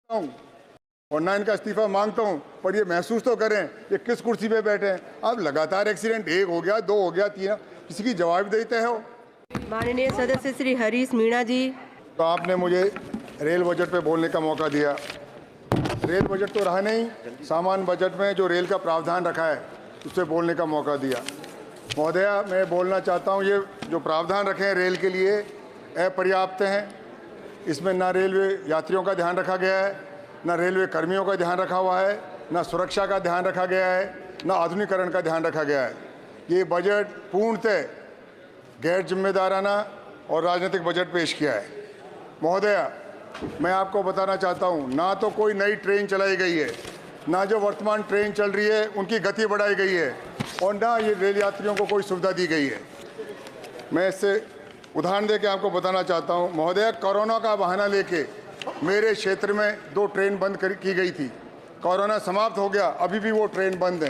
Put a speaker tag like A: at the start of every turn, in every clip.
A: हूं और ना इनका इस्तीफा मांगता हूं, पर ये महसूस तो करें ये किस कुर्सी पे बैठे हैं। अब लगातार एक्सीडेंट, एक हो गया, दो हो गया, तीन, किसी की जवाबदेही तय हो।
B: माननीय सदस्य श्री हरीश मीणा जी।
A: तो आपने मुझे रेल बजट पे बोलने का मौका दिया। रेल बजट तो रहा नहीं, सामान्य बजट में जो रेल का प्रावधान रखा है उस पर बोलने का मौका दिया। महोदया, मैं बोलना चाहता हूँ, ये जो प्रावधान रखे हैं रेल के लिए अपर्याप्त हैं। इसमें ना रेलवे यात्रियों का ध्यान रखा गया है, ना रेलवे कर्मियों का ध्यान रखा हुआ है, ना सुरक्षा का ध्यान रखा गया है, ना आधुनिकीकरण का ध्यान रखा गया है। ये बजट पूर्णतः गैर जिम्मेदाराना और राजनीतिक बजट पेश किया है। महोदया, मैं आपको बताना चाहता हूँ, ना तो कोई नई ट्रेन चलाई गई है, ना जो वर्तमान ट्रेन चल रही है उनकी गति बढ़ाई गई है, और ना ये रेल यात्रियों को कोई सुविधा दी गई है। मैं इससे उदाहरण दे के आपको बताना चाहता हूँ। महोदया, कोरोना का बहाना लेके मेरे क्षेत्र में 2 ट्रेन बंद की गई थी। कोरोना समाप्त हो गया, अभी भी वो ट्रेन बंद है।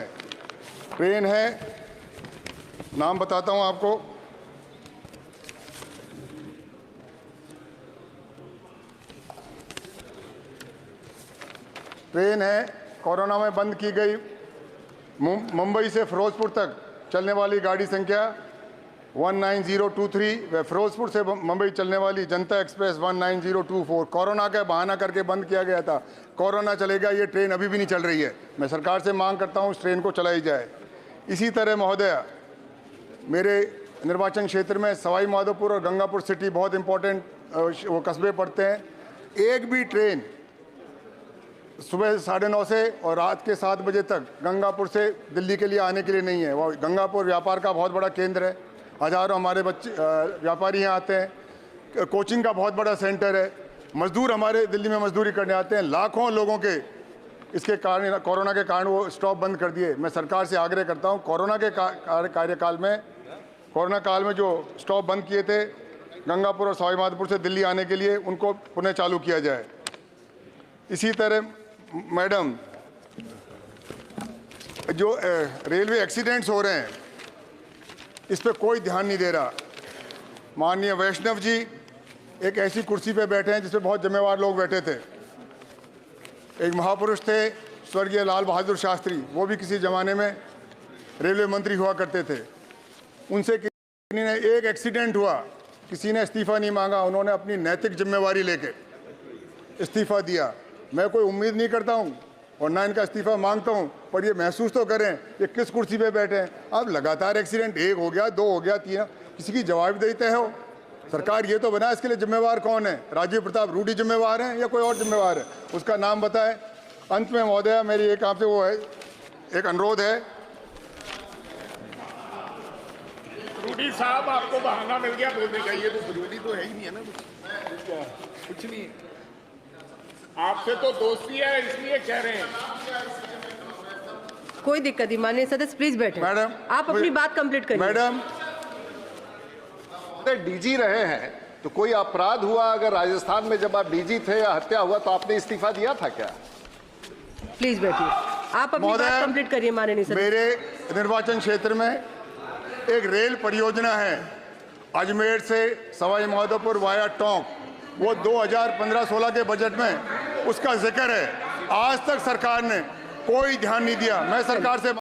A: ट्रेन है, नाम बताता हूँ आपको, ट्रेन है कोरोना में बंद की गई, मुंबई से फिरोजपुर तक चलने वाली गाड़ी संख्या 19023 व फिरोजपुर से मुंबई चलने वाली जनता एक्सप्रेस 19024 कोरोना का बहाना करके बंद किया गया था। कोरोना चलेगा, ये ट्रेन अभी भी नहीं चल रही है। मैं सरकार से मांग करता हूँ इस ट्रेन को चलाई जाए। इसी तरह महोदया, मेरे निर्वाचन क्षेत्र में सवाई माधोपुर और गंगापुर सिटी बहुत इंपॉर्टेंट वो कस्बे पड़ते हैं। एक भी ट्रेन सुबह 9:30 से और रात के 7 बजे तक गंगापुर से दिल्ली के लिए आने के लिए नहीं है। वो गंगापुर व्यापार का बहुत बड़ा केंद्र है, हज़ारों हमारे बच्चे व्यापारी यहाँ आते हैं, कोचिंग का बहुत बड़ा सेंटर है, मजदूर हमारे दिल्ली में मजदूरी करने आते हैं। लाखों लोगों के इसके कारण, कोरोना के कारण वो स्टॉप बंद कर दिए। मैं सरकार से आग्रह करता हूँ, कोरोना के कार्यकाल में, कोरोना काल में जो स्टॉप बंद किए थे गंगापुर और सवाई माधोपुर से दिल्ली आने के लिए, उनको पुनः चालू किया जाए। इसी तरह मैडम, जो रेलवे एक्सीडेंट्स हो रहे हैं इस पे कोई ध्यान नहीं दे रहा। माननीय वैष्णव जी एक ऐसी कुर्सी पे बैठे हैं जिसपे बहुत जिम्मेवार लोग बैठे थे। एक महापुरुष थे स्वर्गीय लाल बहादुर शास्त्री, वो भी किसी ज़माने में रेलवे मंत्री हुआ करते थे। उनसे किसी ने, एक एक्सीडेंट हुआ, किसी ने इस्तीफ़ा नहीं मांगा, उन्होंने अपनी नैतिक जिम्मेवारी लेके इस्तीफ़ा दिया। मैं कोई उम्मीद नहीं करता हूँ और ना इनका इस्तीफा मांगता हूँ, पर ये महसूस तो करें ये किस कुर्सी पे बैठे हैं। अब लगातार एक्सीडेंट, एक हो गया, दो हो गया, तीन, किसी की जवाबदेही तय हो। सरकार ये तो बना, इसके लिए जिम्मेवार कौन है? राजीव प्रताप रूडी जिम्मेवार हैं या कोई और जिम्मेवार है? उसका नाम बताएं। अंत में महोदया, मेरी एक आपसे वो है, एक अनुरोध है।
C: रूडी साहब, आपको बहाना मिल गया बोलने का, ये तो रूडी तो है ही नहीं है ना, कुछ नहीं है। आपसे तो दोस्ती है इसलिए कह रहे हैं।
B: कोई दिक्कत नहीं, माननीय सदस्य प्लीज बैठे।
A: मैडम,
B: आप अपनी बात कंप्लीट करिए।
A: मैडम,
D: डीजी रहे हैं तो कोई अपराध हुआ? अगर राजस्थान में जब आप डीजी थे या हत्या हुआ तो आपने इस्तीफा दिया था क्या?
B: प्लीज बैठिए, आप अपनी बात कंप्लीट करिए। माननीय सदस्य,
A: मेरे निर्वाचन क्षेत्र में एक रेल परियोजना है अजमेर से सवाई माधोपुर वाया टोंक, वो 2015-16 के बजट में उसका जिक्र है। आज तक सरकार ने कोई ध्यान नहीं दिया। मैं सरकार से